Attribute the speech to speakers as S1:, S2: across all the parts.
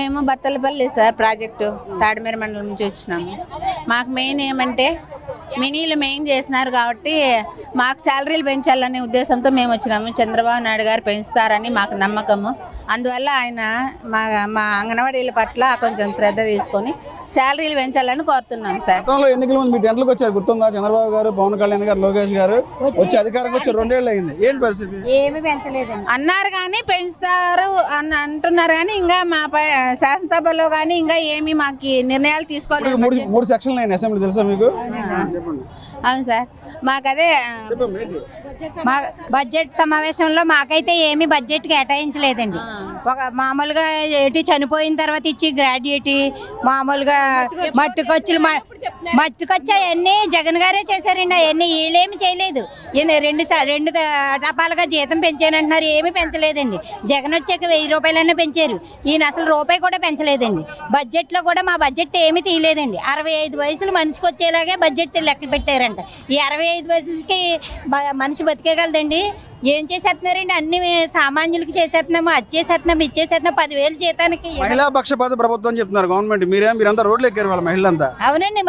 S1: మేము Bathalapalli sir project తాడిమేర మండలం నుంచి వచ్చినాము. మాకు మెయిన్ ఏమంటే మినీలు మెయిన్ చేసినారు కాబట్టి మాకు శాలరీలు పెంచాలనే ఉద్దేశంతో మేము వచ్చినాము. చంద్రబాబు నాయుడు గారు పెంచుతారని మాకు నమ్మకము. అందువల్ల ఆయన మా అంగన్వాడీల పట్ల కొంచెం శ్రద్ధ తీసుకొని శాలరీలు పెంచాలని కోరుతున్నాం సార్.
S2: ఎన్నికల ముందు మీ టెంట్లకు వచ్చారు గుర్తుందా? చంద్రబాబు గారు, పవన్ కళ్యాణ్ గారు, లోకేష్ గారు వచ్చి అధికారంగా వచ్చి 2 ఏళ్ళు అయింది. ఏంటి పరిస్థితి?
S3: ఏమి పెంచలేదు
S1: అన్నారు కానీ పెంచుతారు అని అంటున్నారు కానీ ఇంకా మా శాసనసభలో కానీ ఇంకా ఏమి మాకు నిర్ణయాలు తీసుకోలేదు.
S2: 3 సెక్షన్లు అయిన అసెంబ్లీ తెలుసా మీకు?
S1: అవును సార్. మాకదే
S3: బడ్జెట్ సమావేశంలో మాకైతే ఏమి బడ్జెట్ కేటాయించలేదండి. ఒక మామూలుగా ఏంటి చనిపోయిన తర్వాత ఇచ్చి గ్రాడ్యుయేట్ మామూలుగా మట్టుకొచ్చులు అవన్నీ జగన్ గారే చేశారండి. అవన్నీ వీళ్ళేమి చేయలేదు. రెండు టపాలుగా జీతం పెంచానంటున్నారు, ఏమీ పెంచలేదండి. జగన్ వచ్చాక 1000 రూపాయలన్నా పెంచారు, ఈయన అసలు రూపాయి కూడా పెంచలేదండి. బడ్జెట్లో కూడా మా బడ్జెట్ ఏమీ తీయలేదండి. 65 వయసులు మనిషికి వచ్చేలాగే బడ్జెట్ లెక్క పెట్టారంట. ఈ 65 వయసులకి మనిషి బతికేగలదండి? ఏం చేసేస్తున్నారండి? అన్ని సామాన్యులకి చేసేస్తున్నాము, అది చేసేస్తున్నాము, ఇది చేసేస్తున్నాం. 10,000 జీతానికి
S2: మహిళా పక్షపాత ప్రభుత్వం చెప్తున్నారు గవర్నమెంట్. మీరంతా రోడ్లు ఎక్కారు వాళ్ళ మహిళలంతా.
S3: అవునండి,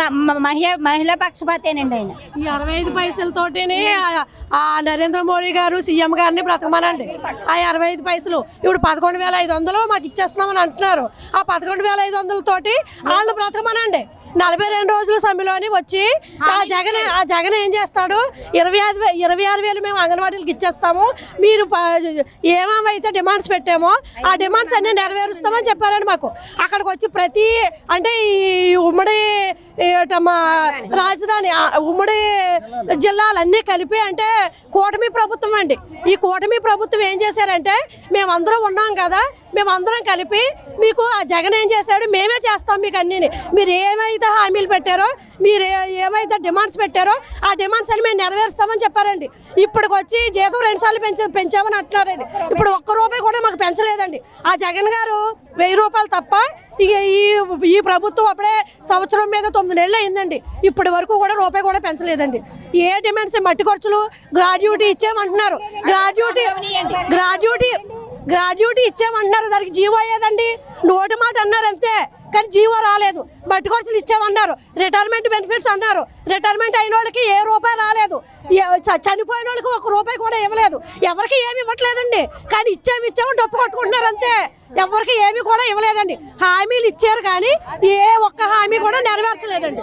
S3: మహిళా పక్షపాతేనండి ఆయన.
S4: ఈ 65 పైసలతోటి ఆ నరేంద్ర మోడీ గారు సీఎం గారిని బ్రతకమనండి. ఆ 65 పైసలు ఇప్పుడు 11,500 మాకు ఇచ్చేస్తున్నామని అంటున్నారు. ఆ 11,500 తోటి వాళ్ళు బ్రతకమనండి. 42 రోజుల సమ్మెలోని వచ్చి ఆ జగన్ ఏం చేస్తాడు? 26,000 మేము అంగన్వాడీలకు ఇచ్చేస్తాము, మీరు ఏమేమైతే డిమాండ్స్ పెట్టామో ఆ డిమాండ్స్ అన్నీ నెరవేరుస్తామని చెప్పారండి మాకు. అక్కడికి వచ్చి ప్రతి అంటే ఈ ఉమ్మడి మా రాజధాని ఉమ్మడి జిల్లాలన్నీ కలిపి అంటే కూటమి ప్రభుత్వం అండి. ఈ కూటమి ప్రభుత్వం ఏం చేశారంటే మేమందరం ఉన్నాం కదా, మేమందరం కలిపి మీకు ఆ జగన్ ఏం చేశాడు మేమే చేస్తాం మీకు అన్నీ. మీరు ఏమైతే హామీలు పెట్టారో, మీరు ఏమైతే డిమాండ్స్ పెట్టారో ఆ డిమాండ్స్ అని మేము నెరవేరుస్తామని చెప్పారండి. ఇప్పటికి వచ్చి జీతం 2 సార్లు పెంచామని అంటున్నారండి. ఇప్పుడు 1 రూపాయి కూడా మాకు పెంచలేదండి. ఆ జగన్ గారు 1000 రూపాయలు తప్ప ఇక ఈ ప్రభుత్వం అప్పుడే సంవత్సరం మీద 9 నెలలు అయిందండి. ఇప్పటి వరకు కూడా రూపాయి కూడా పెంచలేదండి. ఏ డిమాండ్స్? మట్టి ఖర్చులు, గ్రాడ్యుయేటీ ఇచ్చామంటున్నారు. గ్రాడ్యుయేటీ ఇచ్చామంటున్నారు, దానికి జీవో అయ్యేదండి. నోటి మాట అన్నారు అంతే, కానీ జీవో రాలేదు. మట్టి ఖర్చులు ఇచ్చామన్నారు, రిటైర్మెంట్ బెనిఫిట్స్ అన్నారు, రిటైర్మెంట్ అయిన వాళ్ళకి ఏ రూపాయి రాలేదు. చనిపోయిన వాళ్ళకి 1 రూపాయి కూడా ఇవ్వలేదు. ఎవరికి ఏమి ఇవ్వట్లేదండి, కానీ ఇచ్చాము డప్పు కొట్టుకుంటున్నారు అంతే. ఎవరికి ఏమి కూడా ఇవ్వలేదండి. హామీలు ఇచ్చారు కానీ ఏ ఒక్క హామీ కూడా నెరవేర్చలేదండి.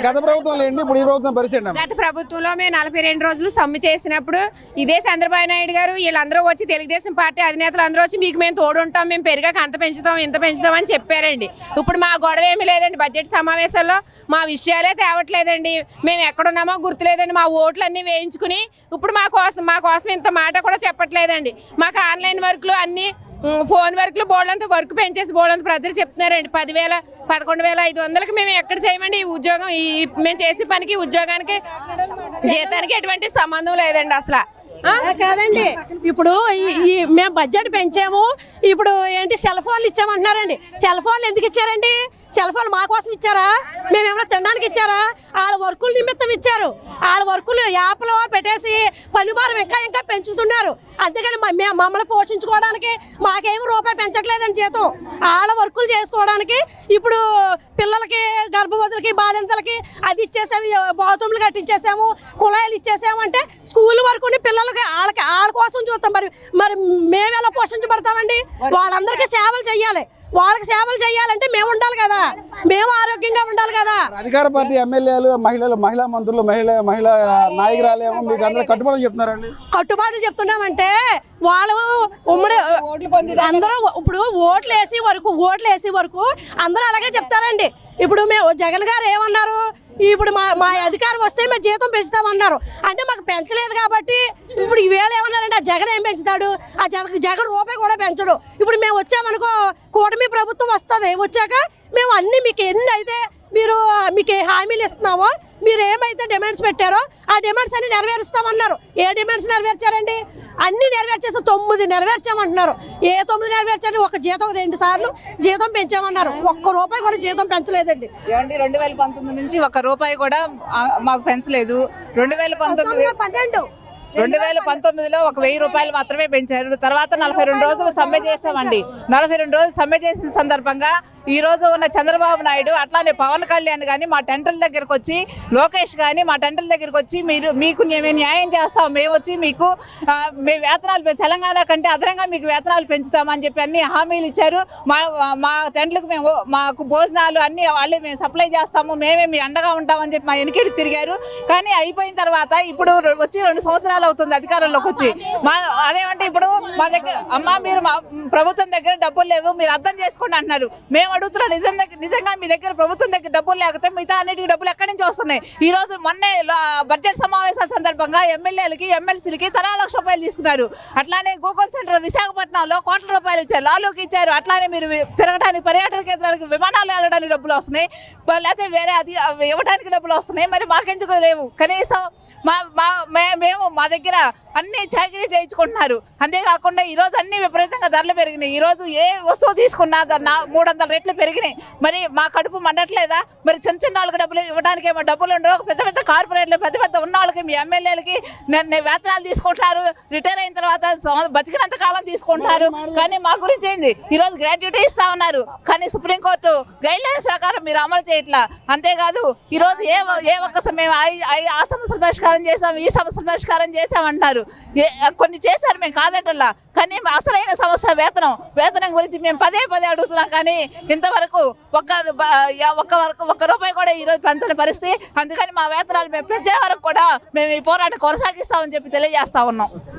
S2: గత ప్రభుత్వంలో ఇప్పుడు ఈ ప్రభుత్వం పరిస్థితి.
S5: గత ప్రభుత్వంలో మేము 42 రోజులు సమ్మె చేసినప్పుడు ఇదే చంద్రబాబు నాయుడు గారు వీళ్ళందరూ వచ్చి తెలుగుదేశం పార్టీ అధినేతలు అందరూ వచ్చి మీకు మేము తోడుంటాం, మేము పెరిగాక అంత పెంచుతాం ఇంత పెంచుతాం అని చెప్పారండి. ఇప్పుడు మా గొడవ ఏమీ లేదండి. బడ్జెట్ సమావేశాల్లో మా విషయాలే తేవట్లేదండి. మేము ఎక్కడున్నామో గుర్తులేదండి. మా ఓట్లన్నీ వేయించుకుని ఇప్పుడు మా కోసం ఇంత మాట కూడా చెప్పట్లేదండి. మాకు ఆన్లైన్ వర్క్లు అన్నీ ఫోన్ వర్క్లు బోర్డంతా వర్క్ పెంచేసి బోర్డంత ప్రజలు చెప్తున్నారండి. 11,500కి మేము ఎక్కడ చేయమండి? ఈ ఉద్యోగం మేము చేసే పనికి ఉద్యోగానికి జీతానికి ఎటువంటి సంబంధం లేదండి అసలు.
S4: కాదండి, ఇప్పుడు మేము బడ్జెట్ పెంచాము, ఇప్పుడు ఏంటి సెల్ ఫోన్లు ఇచ్చామంటున్నారండి. సెల్ ఫోన్లు ఎందుకు ఇచ్చారండి? సెల్ ఫోన్ మా కోసం ఇచ్చారా? మేమేమైనా తినడానికి ఇచ్చారా? వాళ్ళ వర్కుల నిమిత్తం ఇచ్చారు. వాళ్ళ వర్కులు యాప్లో పెట్టేసి పనిభారం ఇంకా పెంచుతున్నారు. అంతేగాని మమ్మల్ని పోషించుకోవడానికి మాకేమి రూపాయి పెంచట్లేదండి జీతం. వాళ్ళ వర్కులు చేసుకోవడానికి ఇప్పుడు పిల్లలకి, గర్భవతులకి, బాలింతలకి అది ఇచ్చేసాము, బాత్రూమ్లు కట్టించేసాము, కుళాయిలు ఇచ్చేసాము. అంటే స్కూల్ వరకు పిల్లలకి వాళ్ళ కోసం చూస్తాం. మరి మేము ఎలా పోషించబడతామండి? వాళ్ళందరికీ సేవలు చెయ్యాలి. వాళ్ళకి సేవలు చేయాలంటే మేము ఉండాలి కదా, మేము ఆరోగ్యంగా ఉండాలి కదా.
S2: అధికార పార్టీ ఎమ్మెల్యేలు, మహిళా మంత్రులు, మహిళా నాయకురాలేమో మీకు అందరూ కట్టుబాట్లు చెప్తున్నారండి.
S4: కట్టుబాట్లు చెప్తున్నామంటే వాళ్ళు ఉమ్మడి అందరూ ఇప్పుడు ఓట్లు వేసే వరకు అందరూ అలాగే చెప్తారండి. ఇప్పుడు మేము జగన్ గారు ఏమన్నారు? ఇప్పుడు మా అధికారం వస్తే మేము జీతం పెంచుతామన్నారు. అంటే మాకు పెంచలేదు కాబట్టి ఇప్పుడు ఈవేళ ఏమన్నారంటే ఆ జగన్ ఏం పెంచుతాడు? ఆ జగన్ రూపాయి కూడా పెంచడు. ఇప్పుడు మేము వచ్చామనుకో, కూటమి ప్రభుత్వం వస్తుంది, వచ్చాక మేము అన్ని మీకు ఎన్ని అయితే మీకు హామీలు ఇస్తున్నామో, మీరు ఏమైతే డిమాండ్స్ పెట్టారో ఆ డిమాండ్స్ అన్ని నెరవేరుస్తామన్నారు. ఏ డిమాండ్స్ నెరవేర్చారండి? అన్ని నెరవేర్చేసి 9 నెరవేర్చామంటున్నారు. ఏ 9 నెరవేర్చండి? ఒక జీతం 2 సార్లు జీతం పెంచామన్నారు. 1 రూపాయి కూడా జీతం పెంచలేదండి.
S6: 2019 నుంచి 1 రూపాయి కూడా మాకు పెంచలేదు. 2019 2019లో ఒక 1000 రూపాయలు మాత్రమే పెంచారు. తర్వాత 42 రోజులు సమ్మె చేసామండి. 42 రోజులు సమ్మె చేసిన సందర్భంగా ఈ రోజు ఉన్న చంద్రబాబు నాయుడు అట్లానే పవన్ కళ్యాణ్ కానీ మా టెంటల దగ్గరకు వచ్చి, లోకేష్ కానీ మా టెంటల దగ్గరకు వచ్చి మీకు మేము న్యాయం చేస్తాం, మేము వచ్చి మీకు మేము వేతనాలు తెలంగాణ కంటే అదనంగా మీకు వేతనాలు పెంచుతామని చెప్పి అన్ని హామీలు ఇచ్చారు. మా టెంట్లకు మాకు భోజనాలు అన్ని వాళ్ళే మేము సప్లై చేస్తాము, మేమే మీ అండగా ఉంటామని చెప్పి మా వెనుకటి తిరిగారు. కానీ అయిపోయిన తర్వాత ఇప్పుడు వచ్చి 2 సంవత్సరాలు అవుతుంది అధికారంలోకి వచ్చి. అదేమంటే ఇప్పుడు మా దగ్గర మీరు మా ప్రభుత్వం దగ్గర డబ్బులు లేవు, మీరు అర్థం చేసుకోండి అంటున్నారు. మేము అడుగుతున్నాం, నిజంగా మీ దగ్గర ప్రభుత్వం దగ్గర డబ్బులు లేకపోతే మిగతా అన్నిటికీ డబ్బులు ఎక్కడి నుంచి వస్తున్నాయి? ఈ రోజు మొన్నే బడ్జెట్ సమావేశాల సందర్భంగా ఎమ్మెల్యేలకి ఎమ్మెల్సీలకి తలా ₹1,00,000 తీసుకున్నారు. అట్లానే గూగుల్ సెంటర్ విశాఖపట్నంలో కోట్ల రూపాయలు ఇచ్చారు, లాలూకి ఇచ్చారు. అట్లానే మీరు తిరగడానికి పర్యాటక కేంద్రాలకు విమానాలు వెళ్ళడానికి డబ్బులు వస్తున్నాయి, లేకపోతే వేరే అది ఇవ్వడానికి డబ్బులు వస్తున్నాయి. మరి మాకెందుకు లేవు? కనీసం మేము మా దగ్గర అన్ని చాకరీ చేయించుకుంటున్నారు. అంతేకాకుండా ఈరోజు అన్ని విపరీతంగా ధరలు పెరిగినాయి. ఈరోజు ఏ వస్తువు తీసుకున్నా 300 రెట్లు పెరిగినాయి. మరి మా కడుపు మండట్లేదా? మరి చిన్న వాళ్ళకి డబ్బులు ఇవ్వడానికి ఏమో డబ్బులు ఉండవు. పెద్ద పెద్ద కార్పొరేట్లు పెద్ద ఉన్న వాళ్ళకి, మీ ఎమ్మెల్యేలకి వేతనాలు తీసుకుంటున్నారు. రిటైర్ అయిన తర్వాత బతికినంత కాలం తీసుకుంటున్నారు. కానీ మా గురించి ఏంది? ఈరోజు గ్రాట్యుటీ ఇస్తా ఉన్నారు, కానీ సుప్రీంకోర్టు గైడ్ లైన్స్ ప్రకారం మీరు అమలు చేయట్లా. అంతేకాదు ఈరోజు ఏ ఒక్క సమయం ఆ సమస్యలు పరిష్కారం చేసాం, ఈ సమస్యలు పరిష్కారం చేసామంటారు. కొన్ని చేశారు, మేము కాదంటల్లా. కానీ అసలైన సమస్య వేతనం గురించి మేము పదే అడుగుతున్నాం. కానీ ఇంతవరకు ఒక్క రూపాయి కూడా ఈరోజు పెంచని పరిస్థితి. అందుకని మా వేతనాలు మేము పెంచే వరకు కూడా మేము ఈ పోరాటం కొనసాగిస్తామని చెప్పి తెలియజేస్తా ఉన్నాం.